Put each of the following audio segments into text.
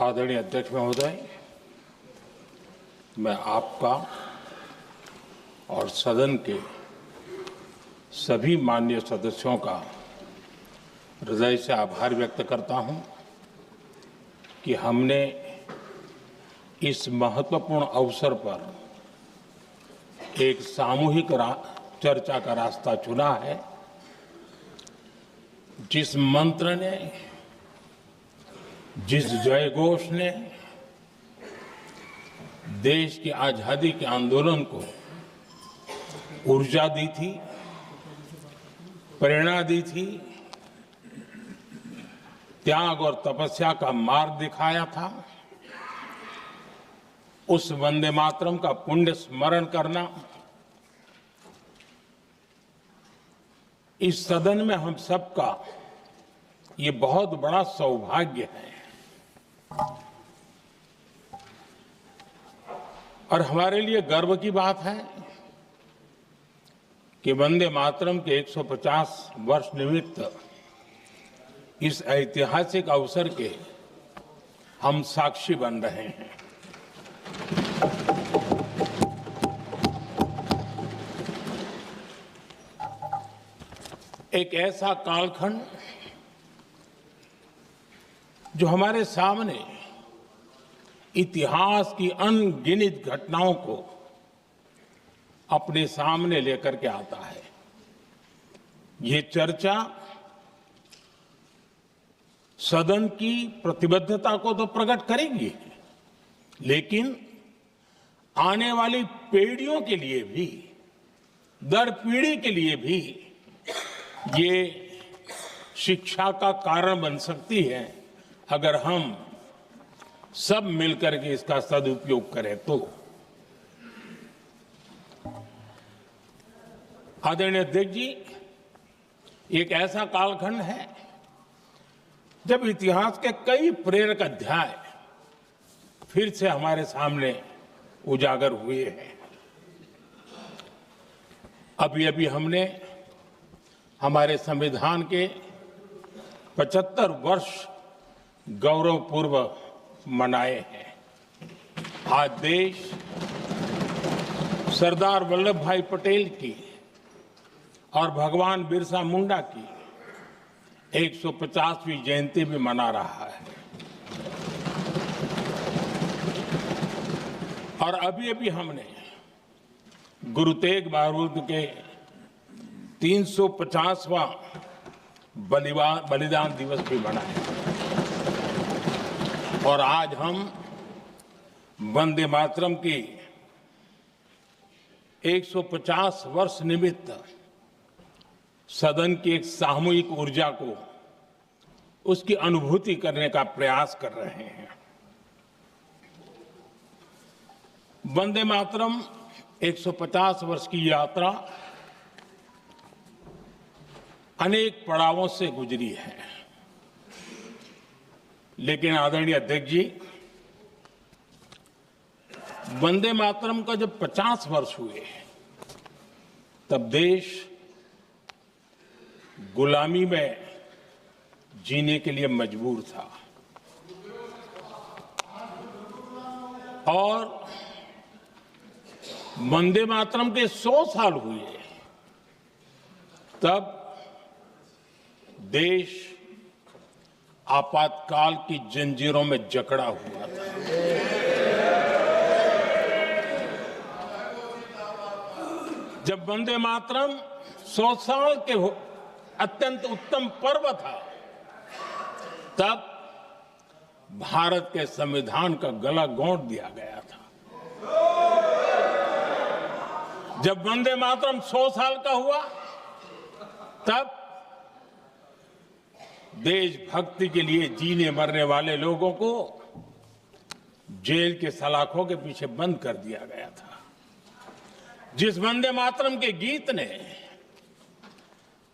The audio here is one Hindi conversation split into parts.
आदरणीय अध्यक्ष महोदय, मैं आपका और सदन के सभी माननीय सदस्यों का हृदय से आभार व्यक्त करता हूं कि हमने इस महत्वपूर्ण अवसर पर एक सामूहिक चर्चा का रास्ता चुना है, जिस मंत्र ने, जिस जयघोष ने देश की आजादी के आंदोलन को ऊर्जा दी थी, प्रेरणा दी थी, त्याग और तपस्या का मार्ग दिखाया था, उस वंदे मातरम का पुण्य स्मरण करना इस सदन में हम सबका ये बहुत बड़ा सौभाग्य है। और हमारे लिए गर्व की बात है कि वंदे मातरम के 150 वर्ष निमित्त इस ऐतिहासिक अवसर के हम साक्षी बन रहे हैं। एक ऐसा कालखंड जो हमारे सामने इतिहास की अनगिनत घटनाओं को अपने सामने लेकर के आता है। ये चर्चा सदन की प्रतिबद्धता को तो प्रकट करेगी, लेकिन आने वाली पीढ़ियों के लिए भी, दर पीढ़ी के लिए भी ये शिक्षा का कारण बन सकती है, अगर हम सब मिलकर के इसका सदुपयोग करें तो। आदरणीय अध्यक्ष जी, एक ऐसा कालखंड है जब इतिहास के कई प्रेरक अध्याय फिर से हमारे सामने उजागर हुए हैं। अभी अभी हमने हमारे संविधान के 75 वर्ष गौरवपूर्व मनाए हैं। आज देश सरदार वल्लभ भाई पटेल की और भगवान बिरसा मुंडा की 150वीं जयंती भी मना रहा है। और अभी अभी हमने गुरु तेग बहादुर के 350वां बलिदान दिवस भी मनाया। और आज हम वंदे मातरम की 150 वर्ष निमित्त सदन की एक सामूहिक ऊर्जा को, उसकी अनुभूति करने का प्रयास कर रहे हैं। वंदे मातरम 150 वर्ष की यात्रा अनेक पड़ावों से गुजरी है, लेकिन आदरणीय अध्यक्ष जी, वंदे मातरम का जब 50 वर्ष हुए तब देश गुलामी में जीने के लिए मजबूर था। और वंदे मातरम के 100 साल हुए तब देश आपातकाल की जंजीरों में जकड़ा हुआ था। जब वंदे मातरम 100 साल के अत्यंत उत्तम पर्व था, तब भारत के संविधान का गला घोंट दिया गया था। जब वंदे मातरम 100 साल का हुआ, तब देशभक्ति के लिए जीने मरने वाले लोगों को जेल के सलाखों के पीछे बंद कर दिया गया था। जिस वंदे मातरम के गीत ने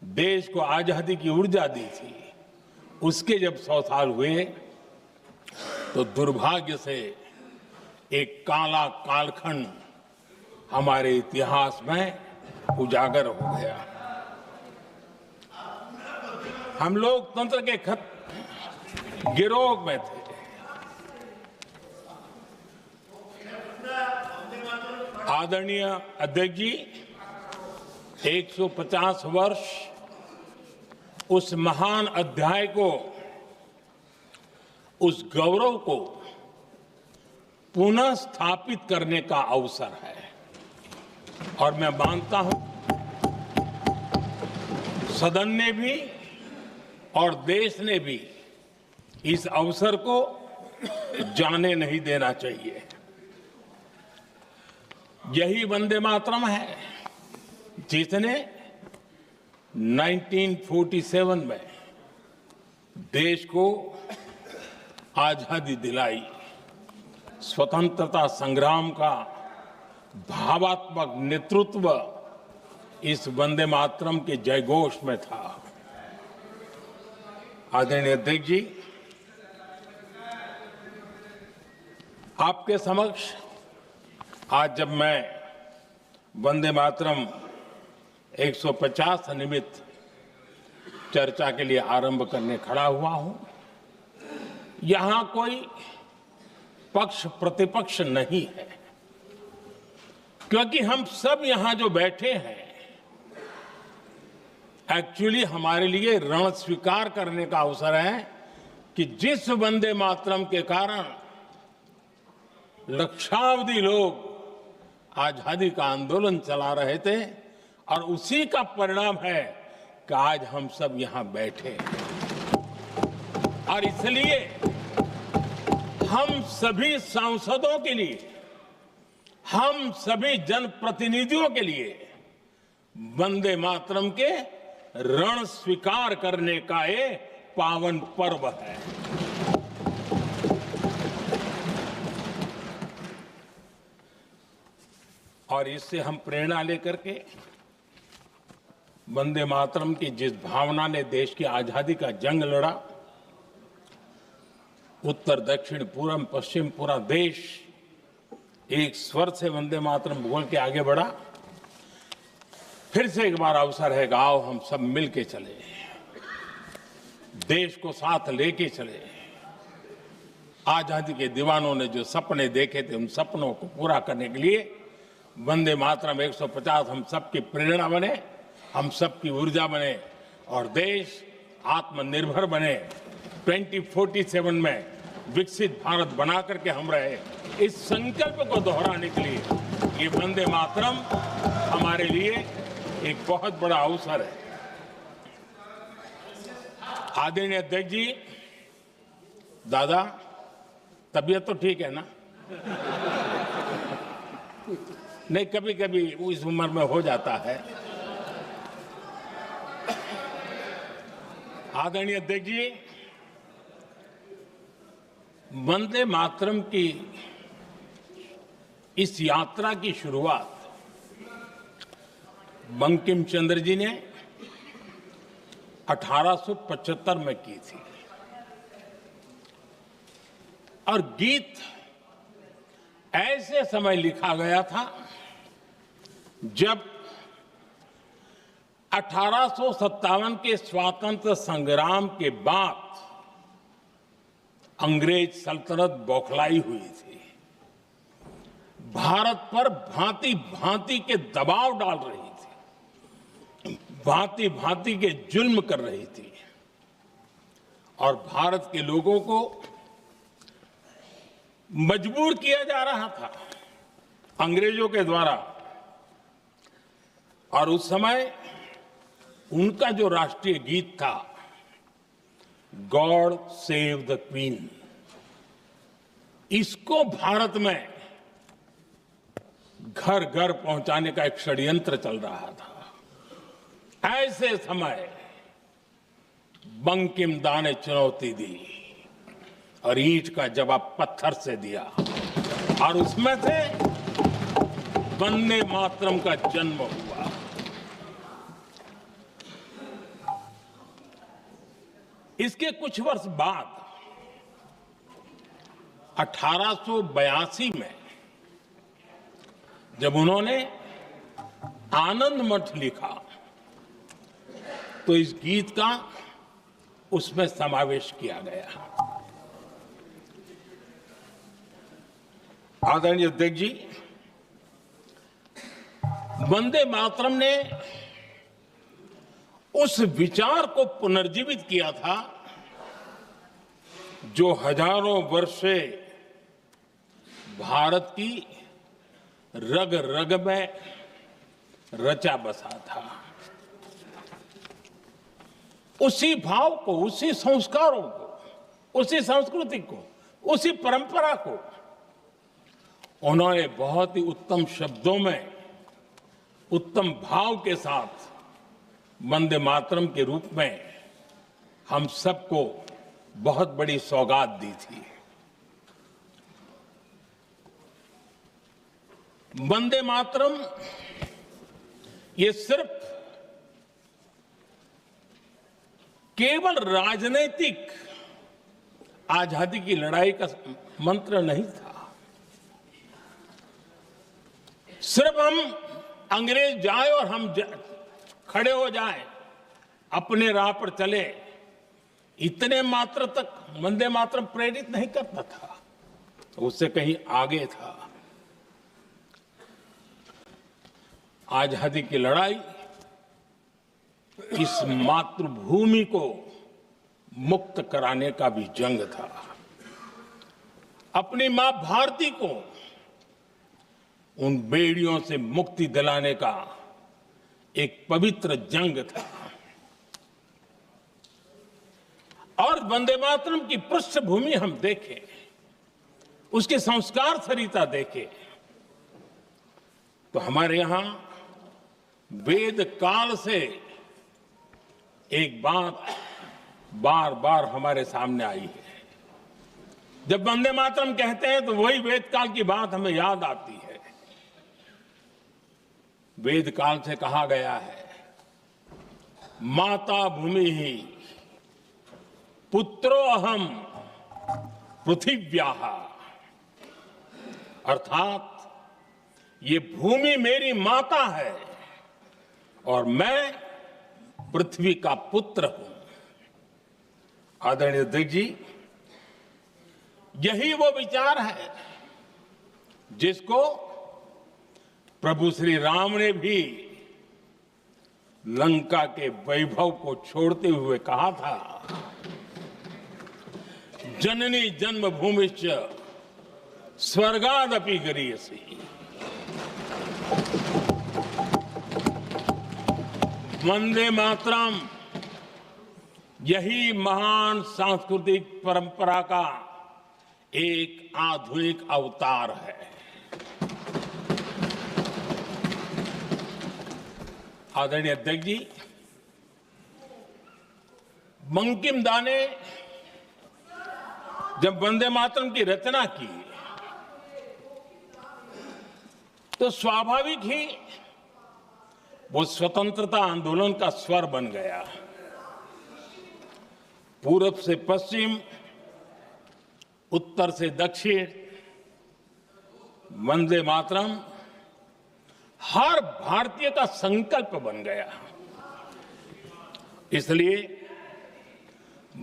देश को आजादी की ऊर्जा दी थी, उसके जब 100 साल हुए तो दुर्भाग्य से एक काला कालखंड हमारे इतिहास में उजागर हो गया। हम लोकतंत्र के गिरोह में थे, आदरणीय अध्यक्ष जी, 150 वर्ष उस महान अध्याय को, उस गौरव को पुनः स्थापित करने का अवसर है और मैं मानता हूं सदन ने भी और देश ने भी इस अवसर को जाने नहीं देना चाहिए। यही वंदे मातरम है जिसने 1947 में देश को आजादी दिलाई। स्वतंत्रता संग्राम का भावात्मक नेतृत्व इस वंदे मातरम के जयघोष में था। आदरणीय अध्यक्ष जी, आपके समक्ष आज जब मैं वंदे मातरम 150 निमित्त चर्चा के लिए आरंभ करने खड़ा हुआ हूं, यहां कोई पक्ष प्रतिपक्ष नहीं है, क्योंकि हम सब यहां जो बैठे हैं एक्चुअली हमारे लिए रण स्वीकार करने का अवसर है कि जिस वंदे मातरम के कारण लक्षावधि लोग आजादी का आंदोलन चला रहे थे और उसी का परिणाम है कि आज हम सब यहां बैठे और इसलिए हम सभी सांसदों के लिए, हम सभी जनप्रतिनिधियों के लिए वंदे मातरम के रण स्वीकार करने का ये पावन पर्व है। और इससे हम प्रेरणा लेकर के वंदे मातरम की जिस भावना ने देश की आजादी का जंग लड़ा, उत्तर दक्षिण पूर्व पश्चिम पूरा देश एक स्वर से वंदे मातरम बोल के आगे बढ़ा। फिर से एक बार अवसर है, आओ हम सब मिल के चले, देश को साथ लेके चले। आजादी के दीवानों ने जो सपने देखे थे उन सपनों को पूरा करने के लिए वंदे मातरम 150 हम सबकी प्रेरणा बने, हम सबकी ऊर्जा बने और देश आत्मनिर्भर बने। 2047 में विकसित भारत बना करके हम रहे, इस संकल्प को दोहराने के लिए ये वंदे मातरम हमारे लिए एक बहुत बड़ा अवसर है। आदरणीय अध्यक्ष जी, दादा तबीयत तो ठीक है ना? नहीं, कभी कभी इस उम्र में हो जाता है। आदरणीय अध्यक्ष जी, वंदे मातरम की इस यात्रा की शुरुआत बंकिम चंद्र जी ने 1875 में की थी और गीत ऐसे समय लिखा गया था जब 1857 के स्वातंत्र संग्राम के बाद अंग्रेज सल्तनत बौखलाई हुई थी, भारत पर भांति भांति के दबाव डाल रही थी, भांति भांति के जुल्म कर रही थी और भारत के लोगों को मजबूर किया जा रहा था अंग्रेजों के द्वारा। और उस समय उनका जो राष्ट्रीय गीत था, गॉड सेव द क्वीन, इसको भारत में घर घर पहुंचाने का एक षड्यंत्र चल रहा था। ऐसे समय बंकिम दा ने चुनौती दी और ईंट का जवाब पत्थर से दिया और उसमें से वंदे मातरम का जन्म हुआ। इसके कुछ वर्ष बाद 1882 में जब उन्होंने आनंद मठ लिखा तो इस गीत का उसमें समावेश किया गया। आदरणीय अध्यक्ष जी, वंदे मातरम ने उस विचार को पुनर्जीवित किया था जो हजारों वर्ष से भारत की रग रग में रचा बसा था। उसी भाव को, उसी संस्कारों को, उसी संस्कृति को, उसी परंपरा को उन्होंने बहुत ही उत्तम शब्दों में, उत्तम भाव के साथ वंदे मातरम के रूप में हम सबको बहुत बड़ी सौगात दी थी। वंदे मातरम ये सिर्फ केवल राजनीतिक आजादी की लड़ाई का मंत्र नहीं था। सिर्फ हम अंग्रेज जाए और हम खड़े हो जाएं, अपने राह पर चले, इतने मात्र तक वंदे मातरम प्रेरित नहीं करता था, उससे कहीं आगे था। आजादी की लड़ाई इस मातृभूमि को मुक्त कराने का भी जंग था। अपनी मां भारती को उन बेड़ियों से मुक्ति दिलाने का एक पवित्र जंग था। और वंदे मातरम की पृष्ठभूमि हम देखें, उसके संस्कार सरिता देखें, तो हमारे यहां वेद काल से एक बात बार बार हमारे सामने आई है। जब वंदे मातरम कहते हैं तो वही वेद काल की बात हमें याद आती है। वेद काल से कहा गया है, माता भूमि ही पुत्रो अहम पृथिव्याः, अर्थात ये भूमि मेरी माता है और मैं पृथ्वी का पुत्र हूं। आदरणीय अध्यक्ष जी, यही वो विचार है जिसको प्रभु श्री राम ने भी लंका के वैभव को छोड़ते हुए कहा था, जननी जन्मभूमिश्च स्वर्गादपि गरीयसी। वंदे मातरम यही महान सांस्कृतिक परंपरा का एक आधुनिक अवतार है। आदरणीय अध्यक्ष जी, बंकिम दा ने जब वंदे मातरम की रचना की तो स्वाभाविक ही वो स्वतंत्रता आंदोलन का स्वर बन गया। पूरब से पश्चिम, उत्तर से दक्षिण, वंदे मातरम हर भारतीय का संकल्प बन गया। इसलिए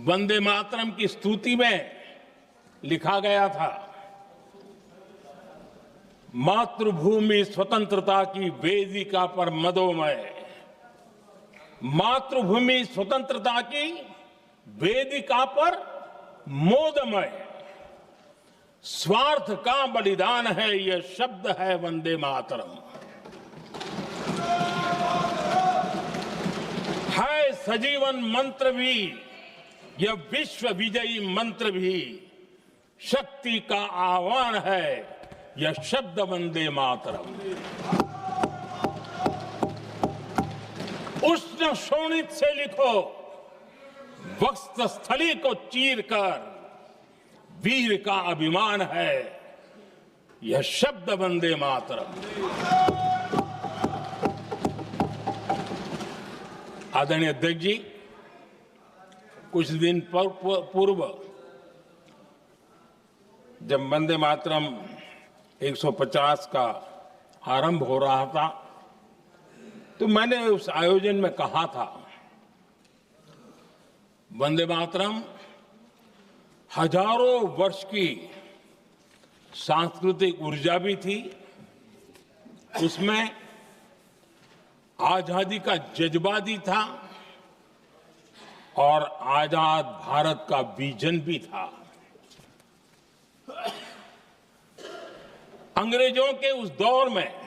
वंदे मातरम की स्तुति में लिखा गया था, मातृभूमि स्वतंत्रता की वेदिका पर मदोमय, मातृभूमि स्वतंत्रता की वेदिका पर मोदमय, स्वार्थ का बलिदान है यह शब्द है वंदे मातरम। है सजीवन मंत्र भी यह विश्व विजयी मंत्र भी, शक्ति का आह्वान है यह शब्द वंदे मातरम। उष्ण शोणित से लिखो, वक्षस्थली को चीरकर, वीर का अभिमान है यह शब्द वंदे मातरम। आदरणीय अध्यक्ष जी, कुछ दिन पूर्व जब वंदे मातरम 150 का आरंभ हो रहा था तो मैंने उस आयोजन में कहा था, वंदे मातरम हजारों वर्ष की सांस्कृतिक ऊर्जा भी थी, उसमें आजादी का जज्बा भी था और आजाद भारत का विजन भी था। अंग्रेजों के उस दौर में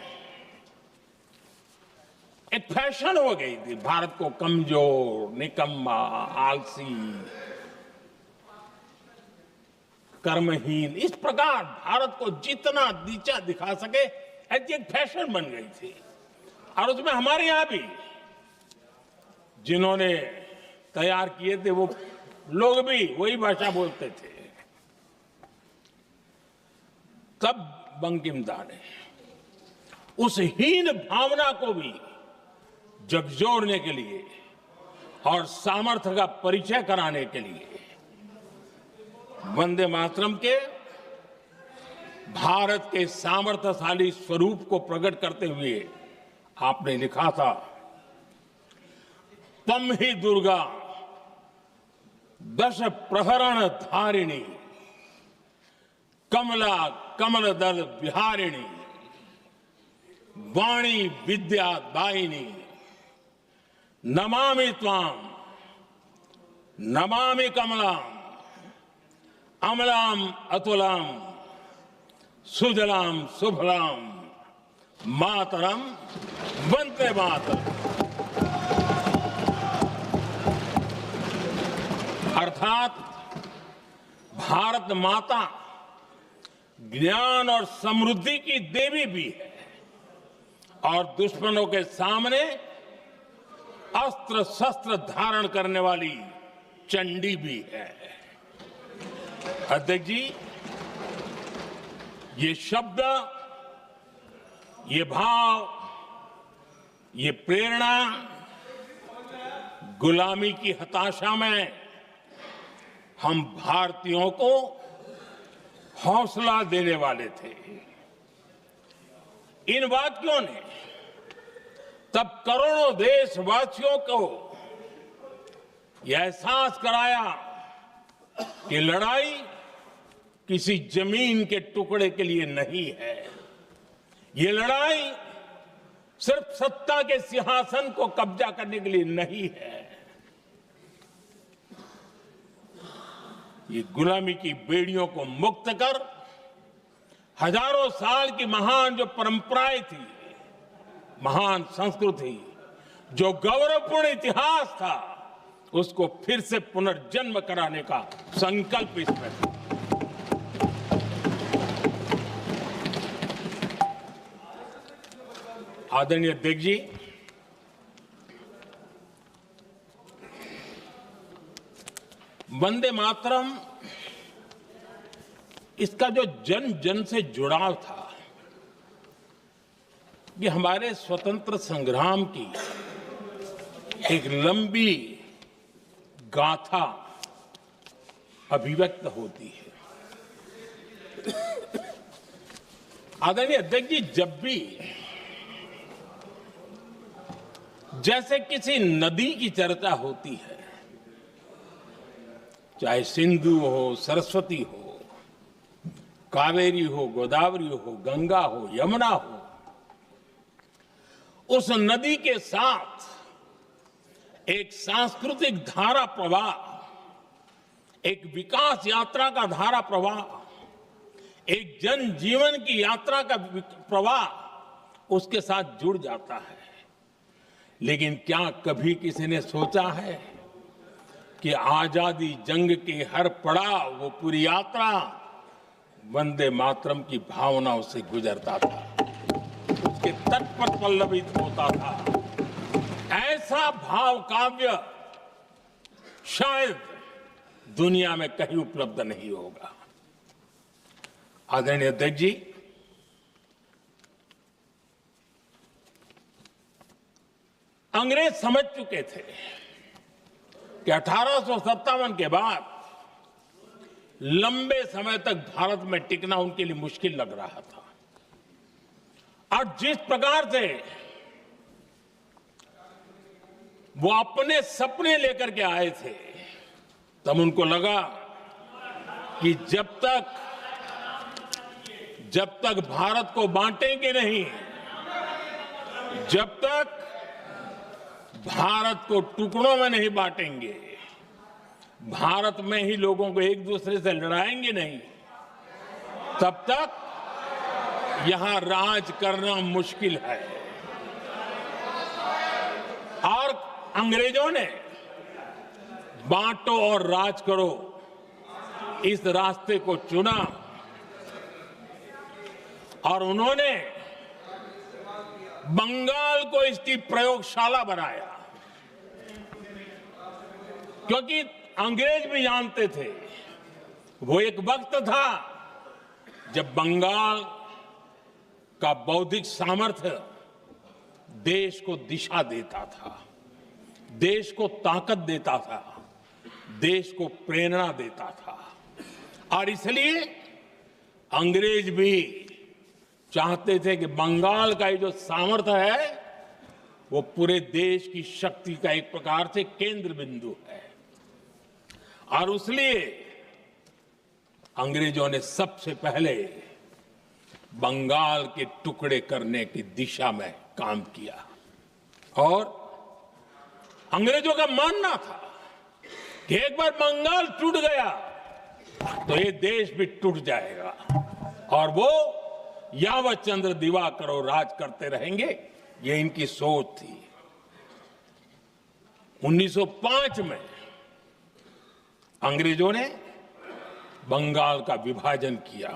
एक फैशन हो गई थी भारत को कमजोर, निकम्मा, आलसी, कर्महीन, इस प्रकार भारत को जितना नीचा दिखा सके ऐसी एक फैशन बन गई थी। और उसमें हमारे यहां भी जिन्होंने तैयार किए थे वो लोग भी वही भाषा बोलते थे। तब बंकिम दा ने उस हीन भावना को भी झकझोरने के लिए और सामर्थ्य का परिचय कराने के लिए वंदे मातरम के भारत के सामर्थ्यशाली स्वरूप को प्रकट करते हुए आपने लिखा था, तम ही दुर्गा दश प्रहरण धारिणी, कमला कमल दल विहारिणी, वाणी विद्या दायिनी, नमामि त्वाम नमामि कमलाम, अमलाम अतुलाम, सुजलाम सुफलाम, मातरम वंदे मातरम। अर्थात भारत माता ज्ञान और समृद्धि की देवी भी है और दुश्मनों के सामने अस्त्र शस्त्र धारण करने वाली चंडी भी है। अध्यक्ष जी, ये शब्द, ये भाव, ये प्रेरणा गुलामी की हताशा में हम भारतीयों को हौसला देने वाले थे। इन वाक्यों ने तब करोड़ों देशवासियों को यह एहसास कराया कि लड़ाई किसी जमीन के टुकड़े के लिए नहीं है। ये लड़ाई सिर्फ सत्ता के सिंहासन को कब्जा करने के लिए नहीं है। ये गुलामी की बेड़ियों को मुक्त कर हजारों साल की महान जो परंपराएं थी, महान संस्कृति, जो गौरवपूर्ण इतिहास था, उसको फिर से पुनर्जन्म कराने का संकल्प इसमें था। आदरणीय अध्यक्ष जी, वंदे मातरम, इसका जो जन जन से जुड़ाव था, ये हमारे स्वतंत्र संग्राम की एक लंबी गाथा अभिव्यक्त होती है। आदरणीय अध्यक्ष जी, जब भी जैसे किसी नदी की चर्चा होती है, चाहे सिंधु हो, सरस्वती हो, कावेरी हो, गोदावरी हो, गंगा हो, यमुना हो, उस नदी के साथ एक सांस्कृतिक धारा प्रवाह, एक विकास यात्रा का धारा प्रवाह, एक जन जीवन की यात्रा का प्रवाह उसके साथ जुड़ जाता है। लेकिन क्या कभी किसी ने सोचा है कि आजादी जंग के हर पड़ाव, वो पूरी यात्रा वंदे मातरम की भावनाओं से गुजरता था, उसके तट पर पल्लवित होता था। ऐसा भाव काव्य शायद दुनिया में कहीं उपलब्ध नहीं होगा। आदरणीय अध्यक्ष जी, अंग्रेज समझ चुके थे कि 1857 के बाद लंबे समय तक भारत में टिकना उनके लिए मुश्किल लग रहा था। और जिस प्रकार से वो अपने सपने लेकर के आए थे, तब उनको लगा कि जब तक भारत को बांटेंगे नहीं, जब तक भारत को टुकड़ों में नहीं बांटेंगे, भारत में ही लोगों को एक दूसरे से लड़ाएंगे नहीं, तब तक यहां राज करना मुश्किल है। और अंग्रेजों ने बांटो और राज करो इस रास्ते को चुना और उन्होंने बंगाल को इसकी प्रयोगशाला बनाया, क्योंकि अंग्रेज भी जानते थे वो एक वक्त था जब बंगाल का बौद्धिक सामर्थ्य देश को दिशा देता था, देश को ताकत देता था, देश को प्रेरणा देता था। और इसलिए अंग्रेज भी चाहते थे कि बंगाल का ये जो सामर्थ्य है वो पूरे देश की शक्ति का एक प्रकार से केंद्र बिंदु है। और इसलिए अंग्रेजों ने सबसे पहले बंगाल के टुकड़े करने की दिशा में काम किया और अंग्रेजों का मानना था कि एक बार बंगाल टूट गया तो ये देश भी टूट जाएगा और वो यावत चंद्र दिवाकरो राज करते रहेंगे, ये इनकी सोच थी। 1905 में अंग्रेजों ने बंगाल का विभाजन किया,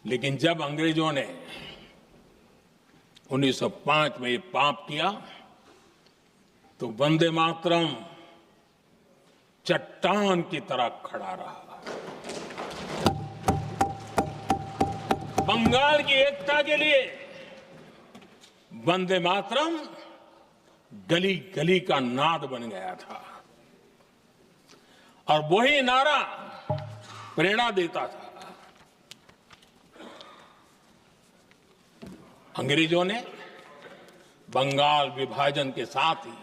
लेकिन जब अंग्रेजों ने 1905 में ये पाप किया तो वंदे मातरम चट्टान की तरह खड़ा रहा। बंगाल की एकता के लिए वंदे मातरम गली गली का नाद बन गया था और वही नारा प्रेरणा देता था। अंग्रेजों ने बंगाल विभाजन के साथ ही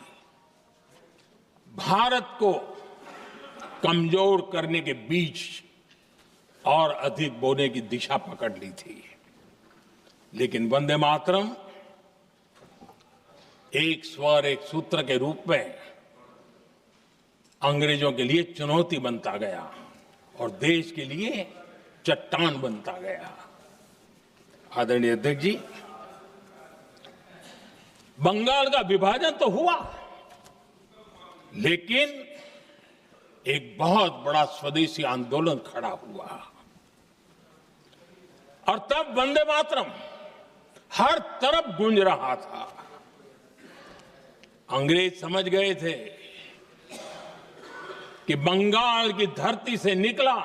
भारत को कमजोर करने के बीच और अधिक बोने की दिशा पकड़ ली थी, लेकिन वंदे मातरम एक स्वर एक सूत्र के रूप में अंग्रेजों के लिए चुनौती बनता गया और देश के लिए चट्टान बनता गया। आदरणीय अध्यक्ष जी, बंगाल का विभाजन तो हुआ, लेकिन एक बहुत बड़ा स्वदेशी आंदोलन खड़ा हुआ और तब वंदे मातरम हर तरफ गूंज रहा था। अंग्रेज समझ गए थे कि बंगाल की धरती से निकला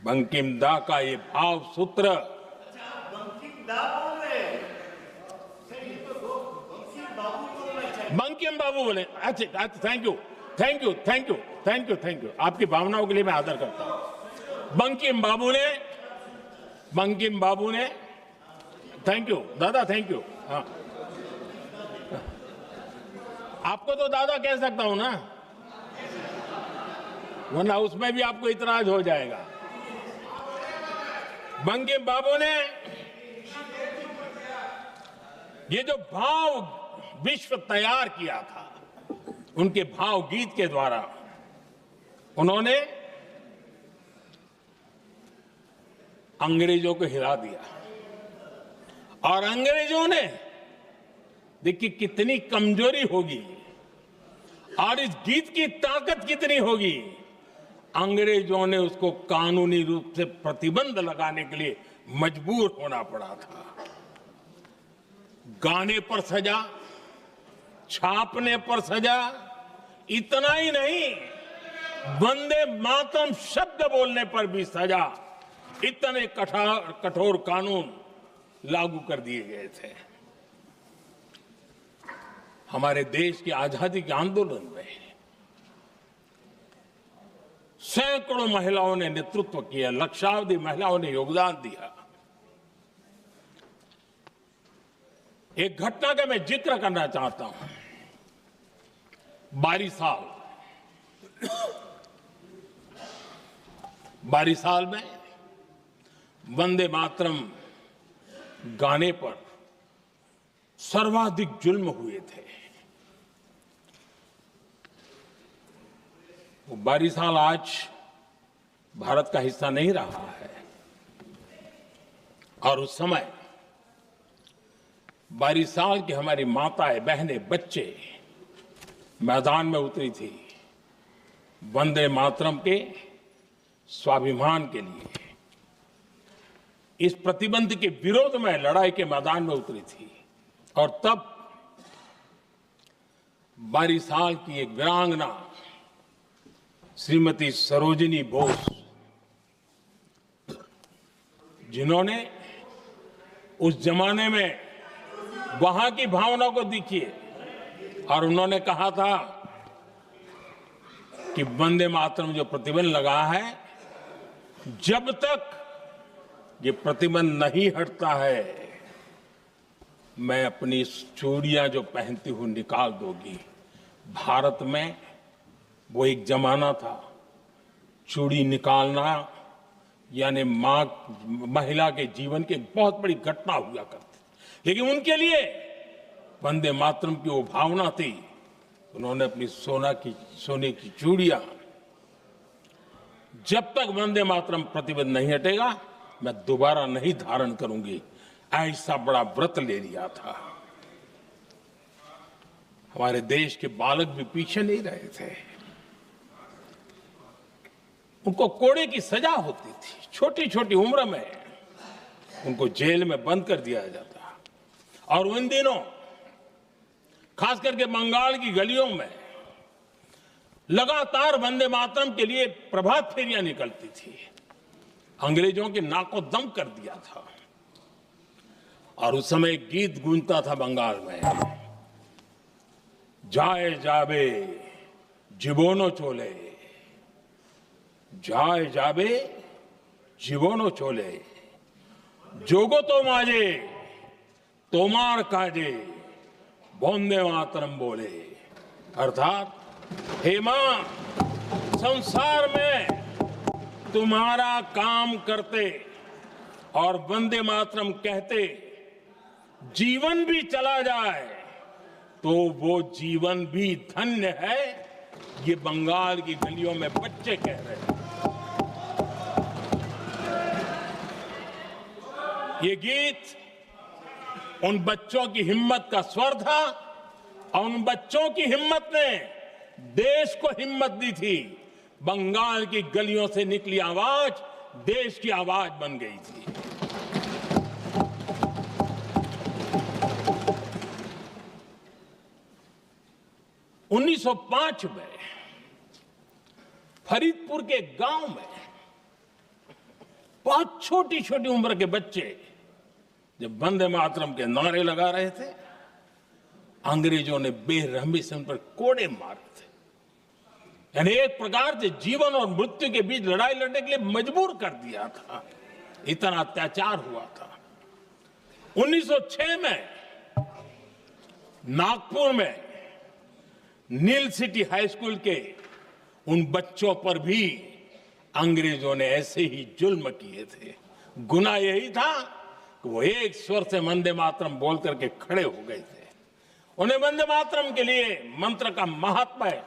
बंकिम दा का ये भाव सूत्र बंकिम बाबू बोले। अच्छा, thank you thank you thank you thank you thank you, आपकी भावनाओं के लिए मैं आदर करता हूं। बंकिम बाबू ने थैंक यू दादा, थैंक यू। हाँ, आपको तो दादा कह सकता हूं ना, वरना उसमें भी आपको इतराज हो जाएगा। बंकिम बाबू ने ये जो भाव विश्व तैयार किया था, उनके भाव गीत के द्वारा उन्होंने अंग्रेजों को हिला दिया और अंग्रेजों ने देखिए कितनी कमजोरी होगी और इस गीत की ताकत कितनी होगी। अंग्रेजों ने उसको कानूनी रूप से प्रतिबंध लगाने के लिए मजबूर होना पड़ा था। गाने पर सजा, छापने पर सजा, इतना ही नहीं वंदे मातरम शब्द बोलने पर भी सजा। इतने कठोर कानून लागू कर दिए गए थे। हमारे देश की आजादी के आंदोलन में सैकड़ों महिलाओं ने नेतृत्व किया, लक्षावधि महिलाओं ने योगदान दिया। एक घटना का मैं जिक्र करना चाहता हूं। 22 साल में वंदे मातरम गाने पर सर्वाधिक जुल्म हुए थे। वो बारिसाल आज भारत का हिस्सा नहीं रहा है और उस समय बारिसाल की हमारी माताएं, बहनें, बच्चे मैदान में उतरी थी वंदे मातरम के स्वाभिमान के लिए। इस प्रतिबंध के विरोध में लड़ाई के मैदान में उतरी थी और तब बारिसाल की एक वीरांगना श्रीमती सरोजिनी बोस, जिन्होंने उस जमाने में वहां की भावना को देखिए और उन्होंने कहा था कि वंदे मातरम जो प्रतिबंध लगा है, जब तक ये प्रतिबंध नहीं हटता है मैं अपनी चूड़ियां जो पहनती हूं निकाल दोगी। भारत में वो एक जमाना था, चूड़ी निकालना यानी महिला के जीवन की बहुत बड़ी घटना हुआ करती, लेकिन उनके लिए वंदे मातरम की वो भावना थी। उन्होंने अपनी सोने की चूड़ियां, जब तक वंदे मातरम प्रतिबंध नहीं हटेगा मैं दोबारा नहीं धारण करूंगी, ऐसा बड़ा व्रत ले लिया था। हमारे देश के बालक भी पीछे नहीं रहे थे। उनको कोड़े की सजा होती थी, छोटी छोटी उम्र में उनको जेल में बंद कर दिया जाता। और उन दिनों खास करके बंगाल की गलियों में लगातार वंदे मातरम के लिए प्रभात फेरियां निकलती थी। अंग्रेजों के नाको दम कर दिया था। और उस समय गीत गूंजता था बंगाल में, जाए जाबे जीवोनो चोले, जाए जाबे जीवोनो चोले, जोगो तो माजे तोमार काजे वंदे मातरम बोले। अर्थात हे मां, संसार में तुम्हारा काम करते और वंदे मातरम कहते जीवन भी चला जाए तो वो जीवन भी धन्य है। ये बंगाल की गलियों में बच्चे कह रहे हैं। ये गीत उन बच्चों की हिम्मत का स्वर था और उन बच्चों की हिम्मत ने देश को हिम्मत दी थी। बंगाल की गलियों से निकली आवाज देश की आवाज बन गई थी। उन्नीस 1905 में फरीदपुर के गांव में बहुत छोटी छोटी उम्र के बच्चे जब वंदे मातरम के नारे लगा रहे थे, अंग्रेजों ने बेरहमी से उन पर कोड़े मारे थे। यानी एक प्रकार से जीवन और मृत्यु के बीच लड़ाई लड़ने के लिए मजबूर कर दिया था। इतना अत्याचार हुआ था। 1906 में नागपुर में नील सिटी हाई स्कूल के उन बच्चों पर भी अंग्रेजों ने ऐसे ही जुल्म किए थे। गुनाह यही था कि वो एक स्वर से वंदे मातरम बोल करके खड़े हो गए थे। उन्हें वंदे मातरम के लिए मंत्र का महात्म्य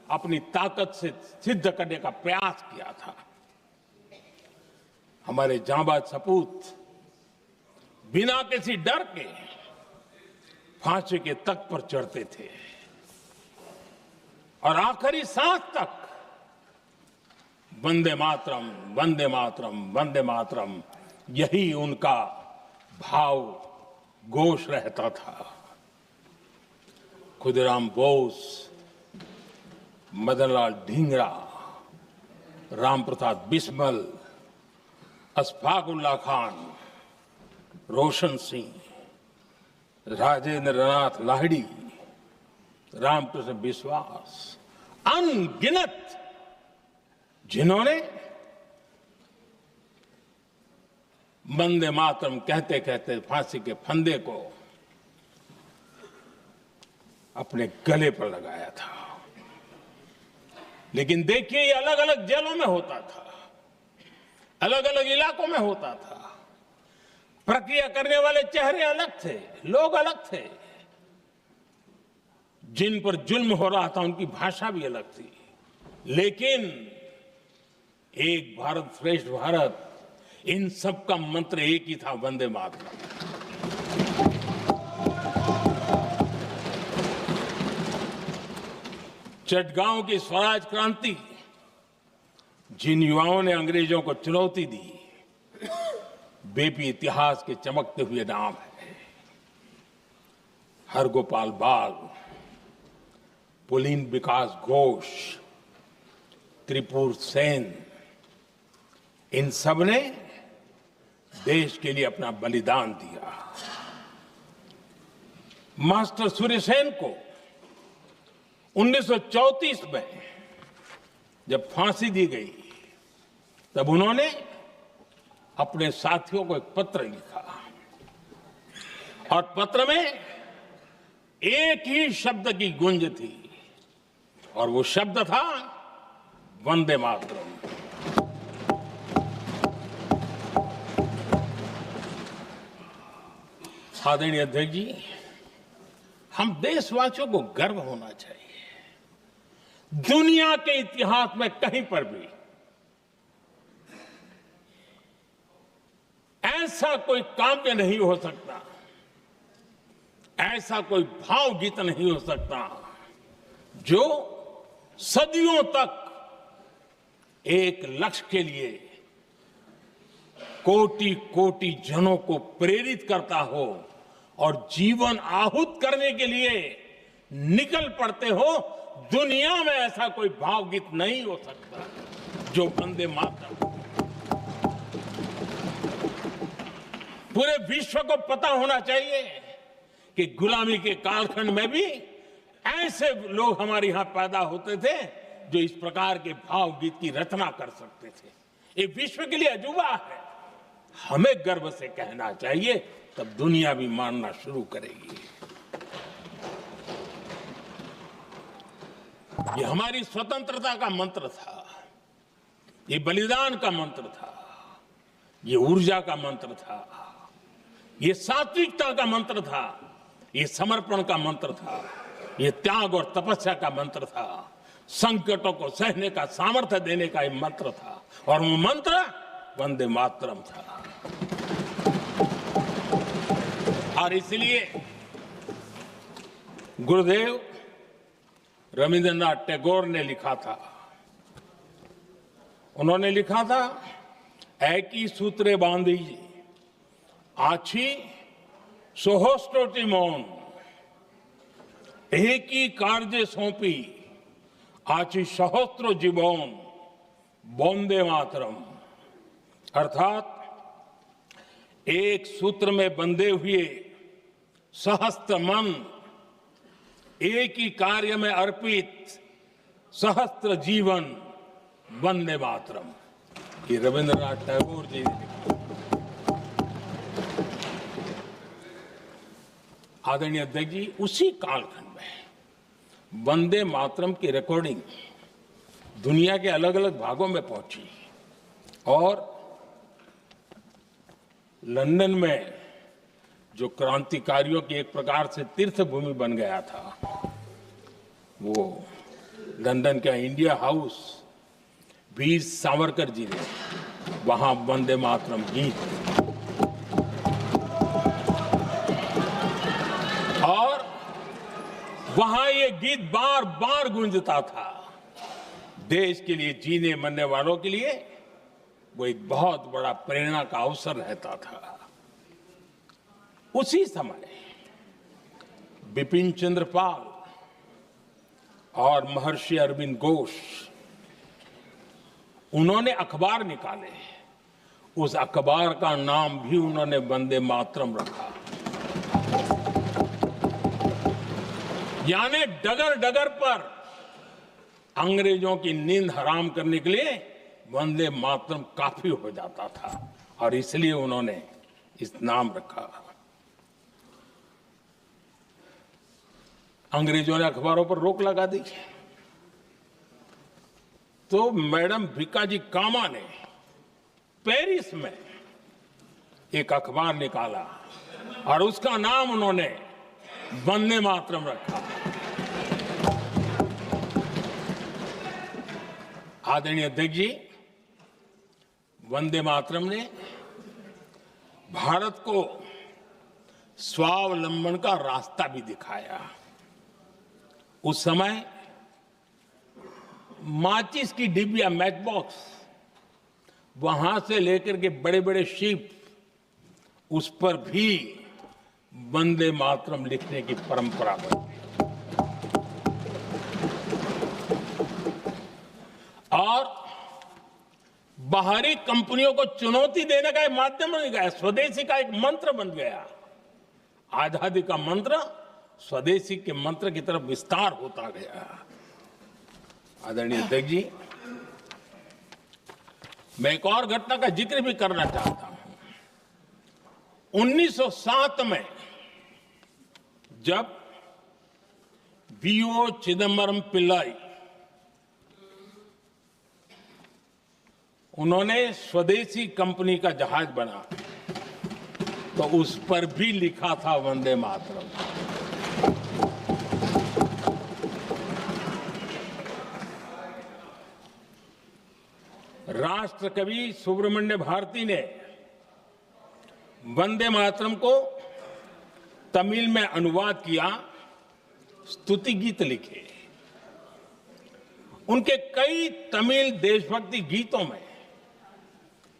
अपनी ताकत से सिद्ध करने का प्रयास किया था। हमारे जांबाज सपूत बिना किसी डर के फांसी के तख्त पर चढ़ते थे और आखिरी सांस तक वंदे मातरम, वंदे मातरम, वंदे मातरम, यही उनका भाव घोष रहता था। खुदीराम बोस, मदनलाल ढींगरा, राम प्रसाद बिस्मल, अशफाक उल्ला खान, रोशन सिंह, राजेंद्र नाथ लाहिड़ी, रामकृष्ण विश्वास, अनगिनत जिन्होंने वंदे मातरम कहते कहते फांसी के फंदे को अपने गले पर लगाया था। लेकिन देखिए, ये अलग अलग जेलों में होता था, अलग अलग इलाकों में होता था। प्रक्रिया करने वाले चेहरे अलग थे, लोग अलग थे, जिन पर जुल्म हो रहा था उनकी भाषा भी अलग थी, लेकिन एक भारत श्रेष्ठ भारत, इन सब का मंत्र एक ही था, वंदे मातरम। चटगांव की स्वराज क्रांति, जिन युवाओं ने अंग्रेजों को चुनौती दी, वे भी इतिहास के चमकते हुए नाम है। हरगोपाल बाग, पुलिन विकास घोष, त्रिपुर सेन, इन सब ने देश के लिए अपना बलिदान दिया। मास्टर सूर्यसेन को 1934 में जब फांसी दी गई, तब उन्होंने अपने साथियों को एक पत्र लिखा और पत्र में एक ही शब्द की गूंज थी और वो शब्द था वंदे मातरम। आदरणीय अध्यक्ष जी, हम देशवासियों को गर्व होना चाहिए। दुनिया के इतिहास में कहीं पर भी ऐसा कोई काव्य नहीं हो सकता, ऐसा कोई भावगीत नहीं हो सकता जो सदियों तक एक लक्ष्य के लिए कोटि कोटि जनों को प्रेरित करता हो और जीवन आहूत करने के लिए निकल पड़ते हो। दुनिया में ऐसा कोई भावगीत नहीं हो सकता जो वंदे मातरम। पूरे विश्व को पता होना चाहिए कि गुलामी के कालखंड में भी ऐसे लोग हमारे यहां पैदा होते थे जो इस प्रकार के भावगीत की रचना कर सकते थे। ये विश्व के लिए अजूबा है, हमें गर्व से कहना चाहिए, तब दुनिया भी मानना शुरू करेगी। ये हमारी स्वतंत्रता का मंत्र था, ये बलिदान का मंत्र था, ये ऊर्जा का मंत्र था, ये सात्विकता का मंत्र था, ये समर्पण का मंत्र था, ये त्याग और तपस्या का मंत्र था, संकटों को सहने का सामर्थ्य देने का ये मंत्र था, और वो मंत्र वंदे मातरम था। और इसलिए गुरुदेव रविंद्रनाथ टैगोर ने लिखा था, उन्होंने लिखा था, एकी सूत्रे बांधी आछी सोहोस्टोटी मौन, एकी कार्य सौंपी आछी सहस्त्रो जीवन, वंदे मातरम। अर्थात एक सूत्र में बंधे हुए सहस्त्र मन, एक ही कार्य में अर्पित सहस्त्र जीवन, वंदे मातरम। ये रविंद्रनाथ टैगोर जी ने लिखा। आदरणीय अध्यक्ष जी, उसी कालखंड में वंदे मातरम की रिकॉर्डिंग दुनिया के अलग अलग भागों में पहुंची और लंदन में जो क्रांतिकारियों की एक प्रकार से तीर्थ भूमि बन गया था, वो लंदन का इंडिया हाउस, वीर सावरकर जी ने वहां वंदे मातरम गीत, और वहां ये गीत बार बार गूंजता था। देश के लिए जीने मरने वालों के लिए वो एक बहुत बड़ा प्रेरणा का अवसर रहता था। उसी समय बिपिन चंद्र पाल और महर्षि अरविंद घोष, उन्होंने अखबार निकाले, उस अखबार का नाम भी उन्होंने वंदे मातरम रखा। यानी डगर डगर पर अंग्रेजों की नींद हराम करने के लिए वंदे मातरम काफी हो जाता था, और इसलिए उन्होंने इस नाम रखा। अंग्रेजों ने अखबारों पर रोक लगा दी, तो मैडम भिकाजी कामा ने पेरिस में एक अखबार निकाला और उसका नाम उन्होंने वंदे मातरम रखा। आदरणीय अध्यक्ष जी, वंदे मातरम ने भारत को स्वावलंबन का रास्ता भी दिखाया। उस समय माचिस की डिब्बिया, मैच बॉक्स, वहां से लेकर के बड़े बड़े शिप, उस पर भी वंदे मातरम लिखने की परंपरा बनी और बाहरी कंपनियों को चुनौती देने का एक माध्यम बन गया, स्वदेशी का एक मंत्र बन गया। आजादी का मंत्र स्वदेशी के मंत्र की तरफ विस्तार होता गया। आदरणीय अध्यक्ष जी, मैं एक और घटना का जिक्र भी करना चाहता हूं। 1907 में जब वीओ चिदम्बरम पिल्लाई उन्होंने स्वदेशी कंपनी का जहाज बना तो उस पर भी लिखा था वंदे मातरम। राष्ट्र कवि सुब्रमण्य भारती ने वंदे मातरम को तमिल में अनुवाद किया, स्तुति गीत लिखे। उनके कई तमिल देशभक्ति गीतों में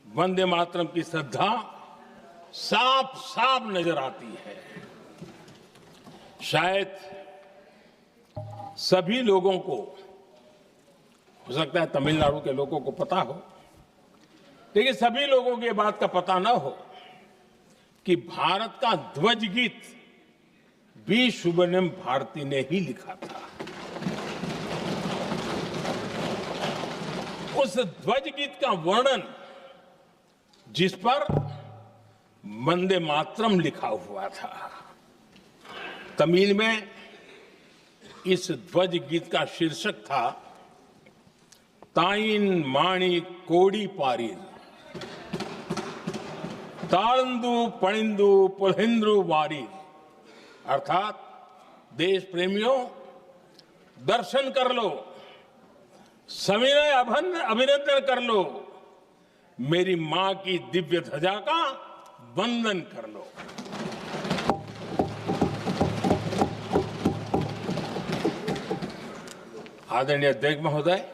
वंदे मातरम की श्रद्धा साफ साफ नजर आती है। शायद सभी लोगों को, हो सकता है तमिलनाडु के लोगों को पता हो, लेकिन सभी लोगों को ये बात का पता न हो कि भारत का ध्वज गीत वी सुब्रमण्यम भारती ने ही लिखा था। उस ध्वज गीत का वर्णन, जिस पर वंदे मातरम लिखा हुआ था, तमिल में इस ध्वज गीत का शीर्षक था ताइन माणी कोडी पारीर, तालंदु पणिंदु पुलहिंद्रु वारीर। अर्थात देश प्रेमियों, दर्शन कर लो, सविनय अभिनंदन कर लो, मेरी मां की दिव्य ध्वजा का वंदन कर लो। आदरणीय अध्यक्ष महोदय,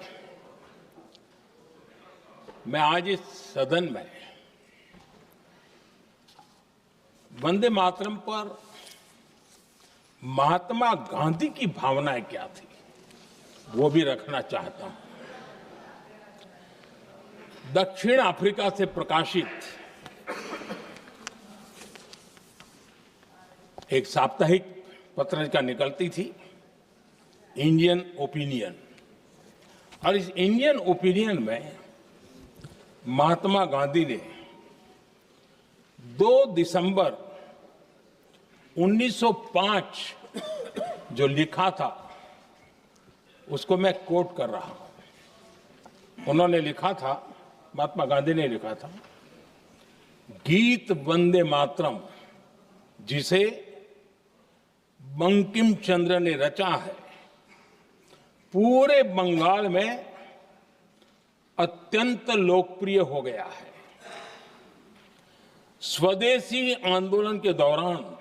मैं आज इस सदन में वंदे मातरम पर महात्मा गांधी की भावनाएं क्या थी वो भी रखना चाहता हूं। दक्षिण अफ्रीका से प्रकाशित एक साप्ताहिक पत्रिका निकलती थी, इंडियन ओपिनियन, और इस इंडियन ओपिनियन में महात्मा गांधी ने 2 दिसंबर 1905 जो लिखा था उसको मैं कोट कर रहा हूं। उन्होंने लिखा था, महात्मा गांधी ने लिखा था, गीत वंदे मातरम जिसे बंकिम चंद्र ने रचा है, पूरे बंगाल में अत्यंत लोकप्रिय हो गया है। स्वदेशी आंदोलन के दौरान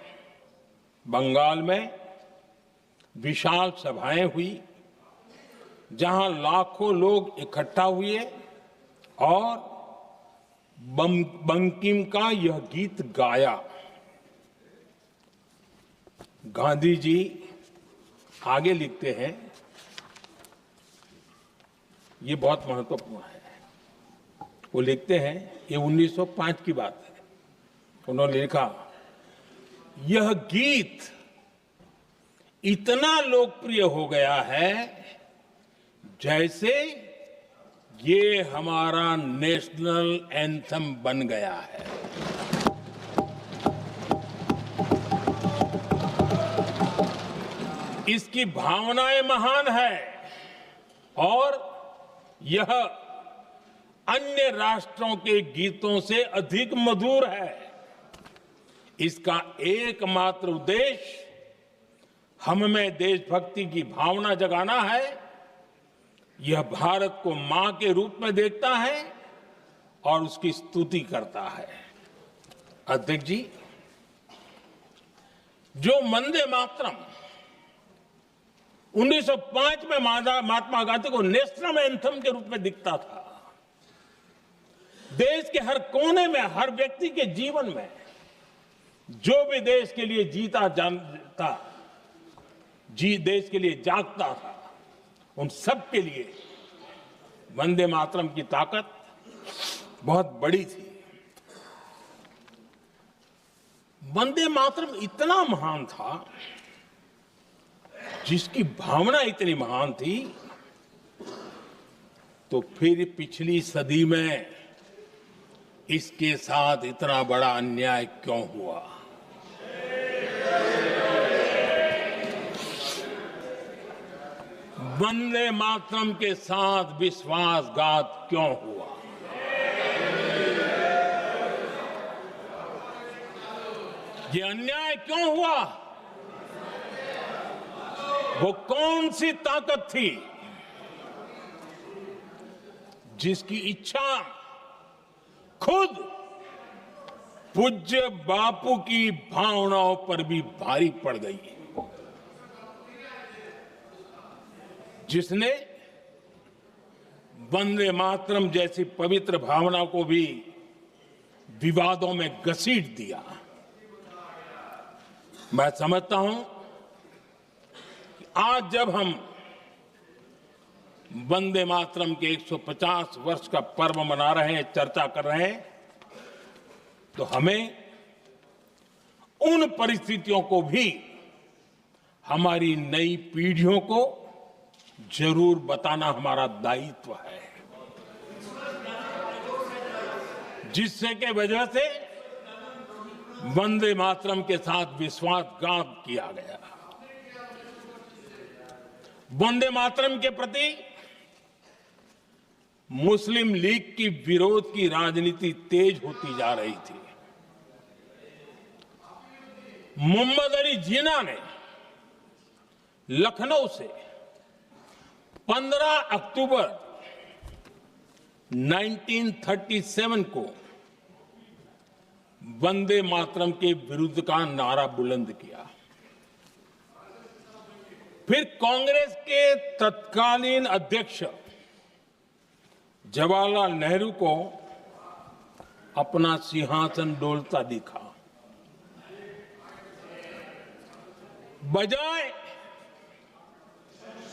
बंगाल में विशाल सभाएं हुई, जहां लाखों लोग इकट्ठा हुए और बंकिम का यह गीत गाया। गांधी जी आगे लिखते हैं, ये बहुत महत्वपूर्ण है। वो लिखते हैं, ये 1905 की बात है, उन्होंने लिखा, यह गीत इतना लोकप्रिय हो गया है जैसे ये हमारा नेशनल एंथम बन गया है। इसकी भावनाएं महान है और यह अन्य राष्ट्रों के गीतों से अधिक मधुर है। इसका एकमात्र उद्देश्य हम में देशभक्ति की भावना जगाना है। यह भारत को मां के रूप में देखता है और उसकी स्तुति करता है। अध्यक्ष जी, जो वंदे मातरम 1905 में महात्मा गांधी को नेशनल एंथम के रूप में दिखता था, देश के हर कोने में, हर व्यक्ति के जीवन में जो भी देश के लिए जीता जानता, देश के लिए जागता था, उन सब के लिए वंदे मातरम की ताकत बहुत बड़ी थी। वंदे मातरम इतना महान था, जिसकी भावना इतनी महान थी, तो फिर पिछली सदी में इसके साथ इतना बड़ा अन्याय क्यों हुआ? वंदे मातरम के साथ विश्वासघात क्यों हुआ? ये अन्याय क्यों हुआ? वो कौन सी ताकत थी जिसकी इच्छा खुद पूज्य बापू की भावनाओं पर भी भारी पड़ गई, जिसने वंदे मातरम जैसी पवित्र भावना को भी विवादों में घसीट दिया? मैं समझता हूं कि आज जब हम वंदे मातरम के 150 वर्ष का पर्व मना रहे हैं, चर्चा कर रहे हैं, तो हमें उन परिस्थितियों को भी हमारी नई पीढ़ियों को जरूर बताना हमारा दायित्व है, जिससे के वजह से वंदे मातरम के साथ विश्वासघात किया गया। वंदे मातरम के प्रति मुस्लिम लीग की विरोध की राजनीति तेज होती जा रही थी। मोहम्मद अली जिन्ना ने लखनऊ से 15 अक्टूबर 1937 को वंदे मातरम के विरुद्ध का नारा बुलंद किया। फिर कांग्रेस के तत्कालीन अध्यक्ष जवाहरलाल नेहरू को अपना सिंहासन डोलता दिखा। बजाय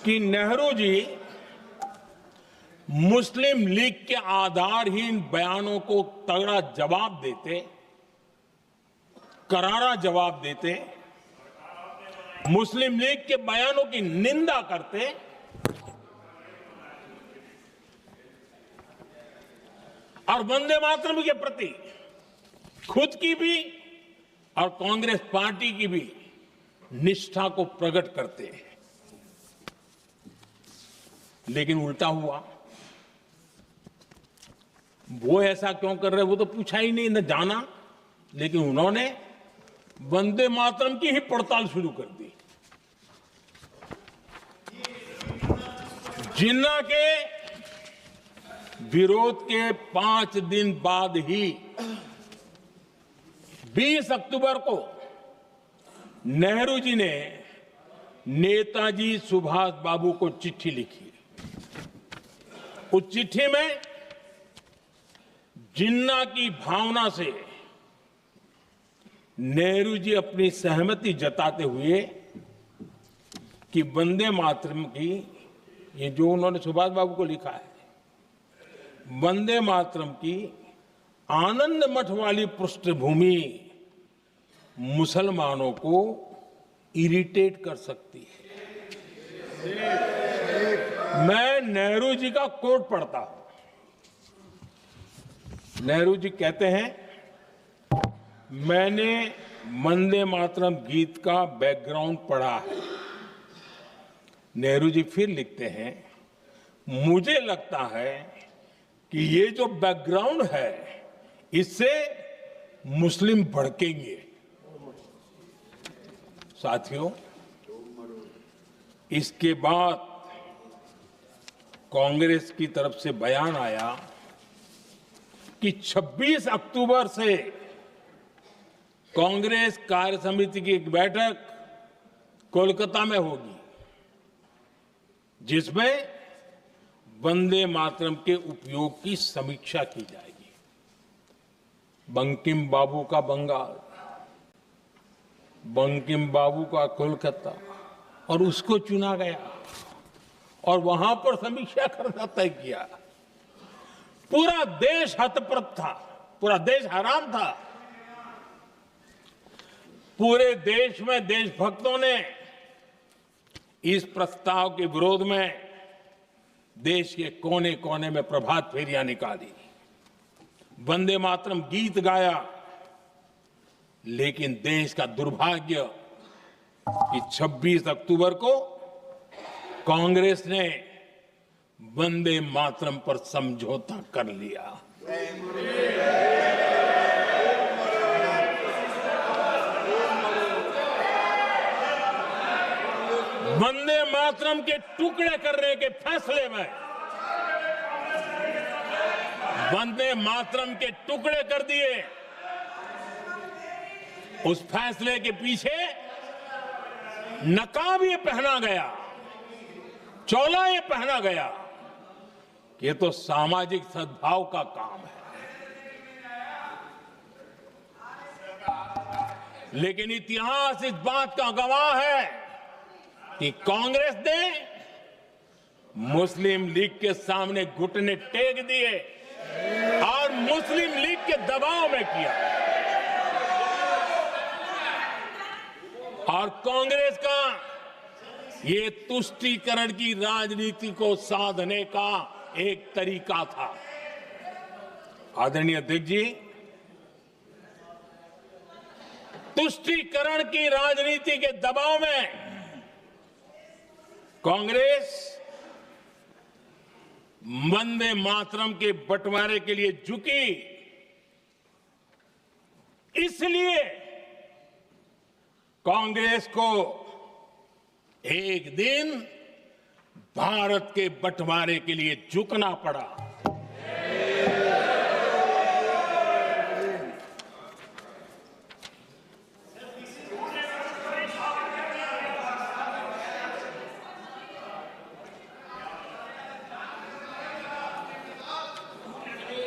कि नेहरू जी मुस्लिम लीग के आधारहीन बयानों को तगड़ा जवाब देते, करारा जवाब देते, मुस्लिम लीग के बयानों की निंदा करते, और वंदे मातरम के प्रति खुद की भी और कांग्रेस पार्टी की भी निष्ठा को प्रकट करते, लेकिन उल्टा हुआ। वो ऐसा क्यों कर रहे, वो तो पूछा ही नहीं, न जाना, लेकिन उन्होंने वंदे मातरम की ही पड़ताल शुरू कर दी। जिन्ना के विरोध के 5 दिन बाद ही 20 अक्टूबर को नेहरू जी ने नेताजी सुभाष बाबू को चिट्ठी लिखी। उस चिट्ठी में जिन्ना की भावना से नेहरू जी अपनी सहमति जताते हुए कि वंदे मातरम की, ये जो उन्होंने सुभाष बाबू को लिखा है, वंदे मातरम की आनंद मठ वाली पृष्ठभूमि मुसलमानों को इरिटेट कर सकती है। मैं नेहरू जी का कोट पढ़ता हूं। नेहरू जी कहते हैं, मैंने वंदे मातरम गीत का बैकग्राउंड पढ़ा है। नेहरू जी फिर लिखते हैं, मुझे लगता है कि ये जो बैकग्राउंड है, इससे मुस्लिम भड़केंगे। साथियों, इसके बाद कांग्रेस की तरफ से बयान आया कि 26 अक्टूबर से कांग्रेस कार्य समिति की एक बैठक कोलकाता में होगी, जिसमें वंदे मातरम के उपयोग की समीक्षा की जाएगी। बंकिम बाबू का बंगाल, बंकिम बाबू का कोलकाता, और उसको चुना गया और वहां पर समीक्षा करना तय किया। पूरा देश हतप्रभ था, पूरा देश हैरान था। पूरे देश में देशभक्तों ने इस प्रस्ताव के विरोध में देश के कोने कोने में प्रभात फेरियां निकाली, वंदे मातरम गीत गाया। लेकिन देश का दुर्भाग्य कि 26 अक्टूबर को कांग्रेस ने वंदे मातरम पर समझौता कर लिया। वंदे मातरम के टुकड़े करने के फैसले में वंदे मातरम के टुकड़े कर दिए। उस फैसले के पीछे नकाब ये पहना गया, चोला ये पहना गया कि ये तो सामाजिक सद्भाव का काम है। लेकिन इतिहास इस बात का गवाह है कि कांग्रेस ने मुस्लिम लीग के सामने घुटने टेक दिए और मुस्लिम लीग के दबाव में किया। और कांग्रेस का ये तुष्टीकरण की राजनीति को साधने का एक तरीका था। आदरणीय अध्यक्ष जी, तुष्टीकरण की राजनीति के दबाव में कांग्रेस वंदे मातरम के बंटवारे के लिए झुकी। इसलिए कांग्रेस को एक दिन भारत के बंटवारे के लिए झुकना पड़ा।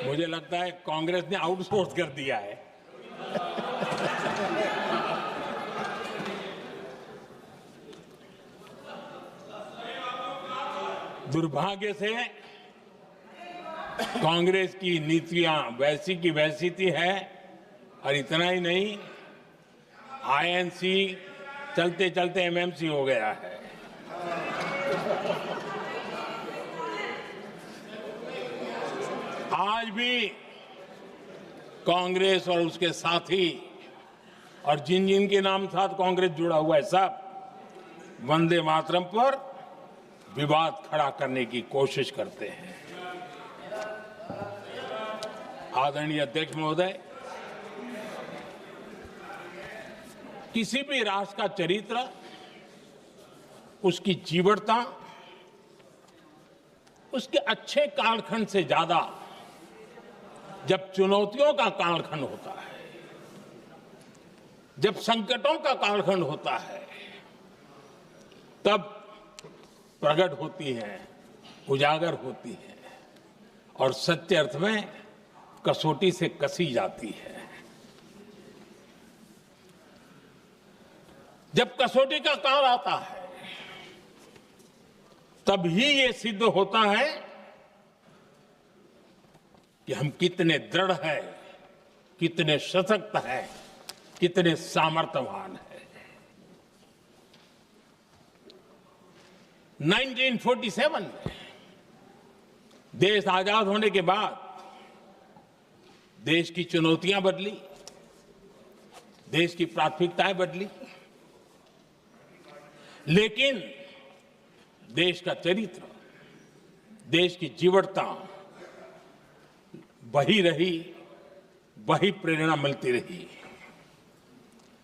मुझे लगता है कांग्रेस ने आउटसोर्स कर दिया है। दुर्भाग्य से कांग्रेस की नीतियां वैसी की वैसी थी है, और इतना ही नहीं, आईएनसी चलते चलते एमएमसी हो गया है। आज भी कांग्रेस और उसके साथी और जिन जिन के नाम साथ कांग्रेस जुड़ा हुआ है, सब वंदे मातरम पर विवाद खड़ा करने की कोशिश करते हैं। आदरणीय अध्यक्ष महोदय, किसी भी राष्ट्र का चरित्र, उसकी जीवटता, उसके अच्छे कालखंड से ज्यादा जब चुनौतियों का कालखंड होता है, जब संकटों का कालखंड होता है, तब प्रकट होती है, उजागर होती है और सत्य अर्थ में कसौटी से कसी जाती है। जब कसौटी का काल आता है, तब ही ये सिद्ध होता है कि हम कितने दृढ़ हैं, कितने सशक्त हैं, कितने सामर्थ्यवान हैं। 1947 में देश आजाद होने के बाद देश की चुनौतियां बदली, देश की प्राथमिकताएं बदली, लेकिन देश का चरित्र, देश की जीवटता वही रही, वही प्रेरणा मिलती रही।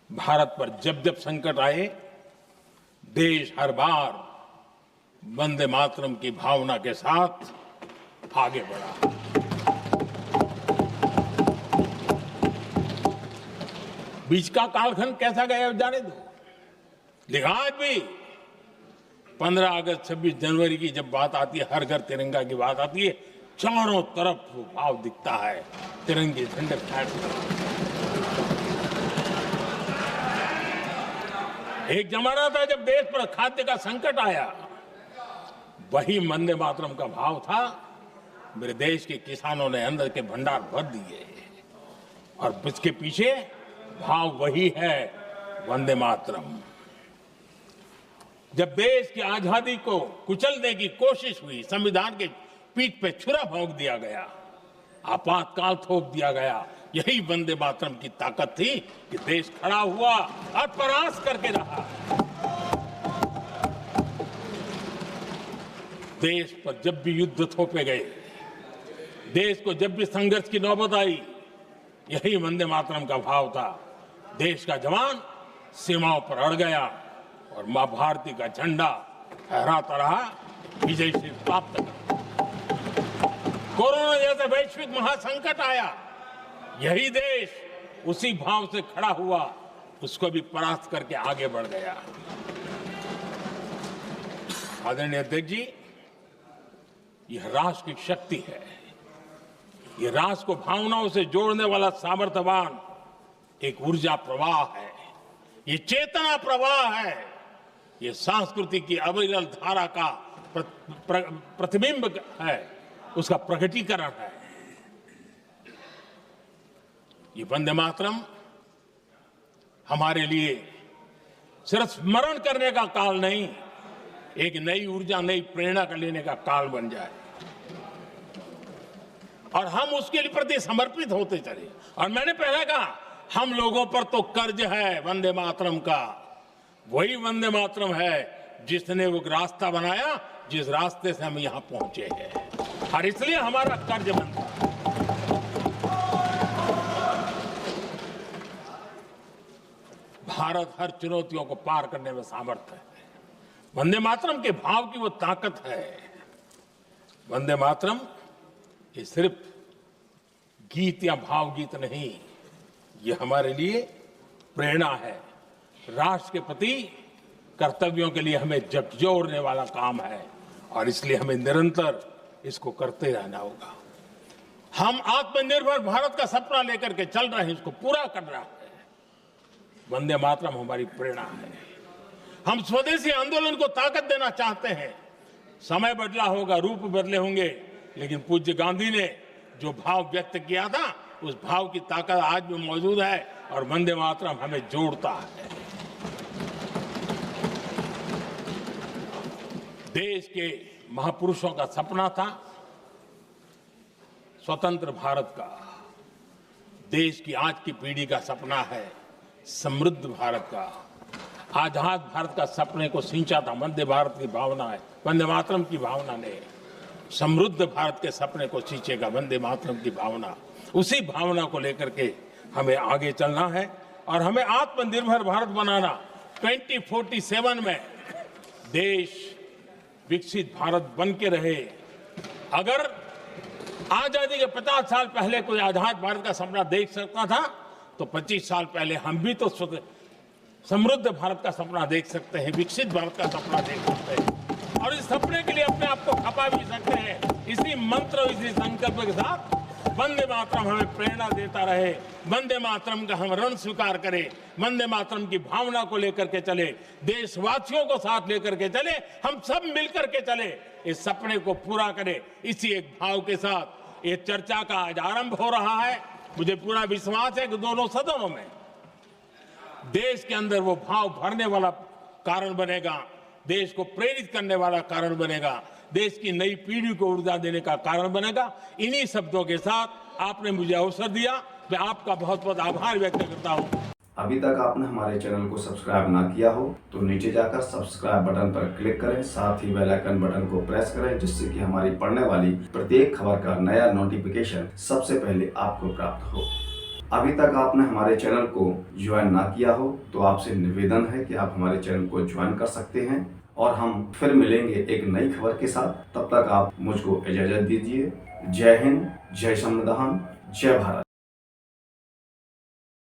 भारत पर जब जब संकट आए, देश हर बार वंदे मातरम की भावना के साथ आगे बढ़ा। बीच का कालखंड कैसा गया जाने दो, लेकिन आज भी 15 अगस्त 26 जनवरी की जब बात आती है, हर घर तिरंगा की बात आती है, चारों तरफ वो भाव दिखता है, तिरंगे झंडे फहराते। एक जमाना था जब देश पर खाद्य का संकट आया, वही वंदे मातरम का भाव था। मेरे देश के किसानों ने अंदर के भंडार भर दिए, और इसके पीछे भाव वही है, वंदे मातरम। जब देश की आजादी को कुचलने की कोशिश हुई, संविधान के पीठ पे छुरा भोंक दिया गया, आपातकाल थोप दिया गया, यही वंदे मातरम की ताकत थी कि देश खड़ा हुआ और परास्त करके रहा। देश पर जब भी युद्ध थोपे गए, देश को जब भी संघर्ष की नौबत आई, यही वंदे मातरम का भाव था। देश का जवान सीमाओं पर अड़ गया और मां भारती का झंडा फहराता रहा, विजय से प्राप्त कर। कोरोना जैसे वैश्विक महासंकट आया, यही देश उसी भाव से खड़ा हुआ, उसको भी परास्त करके आगे बढ़ गया। आदरणीय अध्यक्ष जी, यह राष्ट्र की शक्ति है, यह राष्ट्र को भावनाओं से जोड़ने वाला सामर्थ्यवान एक ऊर्जा प्रवाह है, ये चेतना प्रवाह है, ये संस्कृति की अविरल धारा का प्रतिबिंब है, उसका प्रकटीकरण है। ये वंदे मातरम हमारे लिए सिर्फ स्मरण करने का काल नहीं, एक नई ऊर्जा, नई प्रेरणा का लेने का काल बन जाए, और हम उसके लिए प्रति समर्पित होते चले। और मैंने पहले कहा, हम लोगों पर तो कर्ज है वंदे मातरम का। वही वंदे मातरम है जिसने वो रास्ता बनाया, जिस रास्ते से हम यहां पहुंचे हैं, और इसलिए हमारा कर्ज बनता है। भारत हर चुनौतियों को पार करने में सामर्थ्य है। वंदे मातरम के भाव की वो ताकत है। वंदे मातरम ये सिर्फ गीत या भावगीत नहीं, ये हमारे लिए प्रेरणा है। राष्ट्र के प्रति कर्तव्यों के लिए हमें झकझोरने वाला काम है, और इसलिए हमें निरंतर इसको करते रहना होगा। हम आत्मनिर्भर भारत का सपना लेकर के चल रहे हैं, इसको पूरा कर रहा है। वंदे मातरम हमारी प्रेरणा है। हम स्वदेशी आंदोलन को ताकत देना चाहते हैं। समय बदला होगा, रूप बदले होंगे, लेकिन पूज्य गांधी ने जो भाव व्यक्त किया था, उस भाव की ताकत आज भी मौजूद है, और वंदे मातरम हमें जोड़ता है। देश के महापुरुषों का सपना था स्वतंत्र भारत का। देश की आज की पीढ़ी का सपना है समृद्ध भारत का। आजाद भारत का सपने को सिंचा था वंदे भारत की भावना है, वंदे मातरम की भावना ने। समृद्ध भारत के सपने को सींचेगा वंदे मातरम की भावना। उसी भावना को लेकर के हमें आगे चलना है, और हमें आत्मनिर्भर भारत बनाना। 2047 में देश विकसित भारत बन के रहे। अगर आजादी के 50 साल पहले कोई आजाद भारत का सपना देख सकता था, तो 25 साल पहले हम भी तो समृद्ध भारत का सपना देख सकते हैं, विकसित भारत का सपना देख सकते हैं, और इस सपने के लिए अपने आप को खपा भी सकते हैं। इसी मंत्र, इसी संकल्प के साथ वंदे मातरम हमें प्रेरणा देता रहे। वंदे मातरम का हम रण स्वीकार करें, वंदे मातरम की भावना को लेकर के चले, देशवासियों को साथ लेकर के चले, हम सब मिलकर के चले, इस सपने को पूरा करें। इसी एक भाव के साथ ये चर्चा का आज आरंभ हो रहा है। मुझे पूरा विश्वास है कि दोनों सदनों में देश के अंदर वो भाव भरने वाला कारण बनेगा, देश को प्रेरित करने वाला कारण बनेगा, देश की नई पीढ़ी को ऊर्जा देने का कारण बनेगा। इन्हीं शब्दों के साथ आपने मुझे अवसर दिया, मैं आपका बहुत बहुत आभार व्यक्त करता हूं। अभी तक आपने हमारे चैनल को सब्सक्राइब ना किया हो तो नीचे जाकर सब्सक्राइब बटन पर क्लिक करें, साथ ही बेल आइकन बटन को प्रेस करें, जिससे कि हमारी पढ़ने वाली प्रत्येक खबर का नया नोटिफिकेशन सबसे पहले आपको प्राप्त हो। अभी तक आपने हमारे चैनल को ज्वाइन ना किया हो तो आपसे निवेदन है कि आप हमारे चैनल को ज्वाइन कर सकते हैं और हम फिर मिलेंगे एक नई खबर के साथ। तब तक आप मुझको इजाजत दीजिए। जय हिंद, जय संविधान, जय भारत।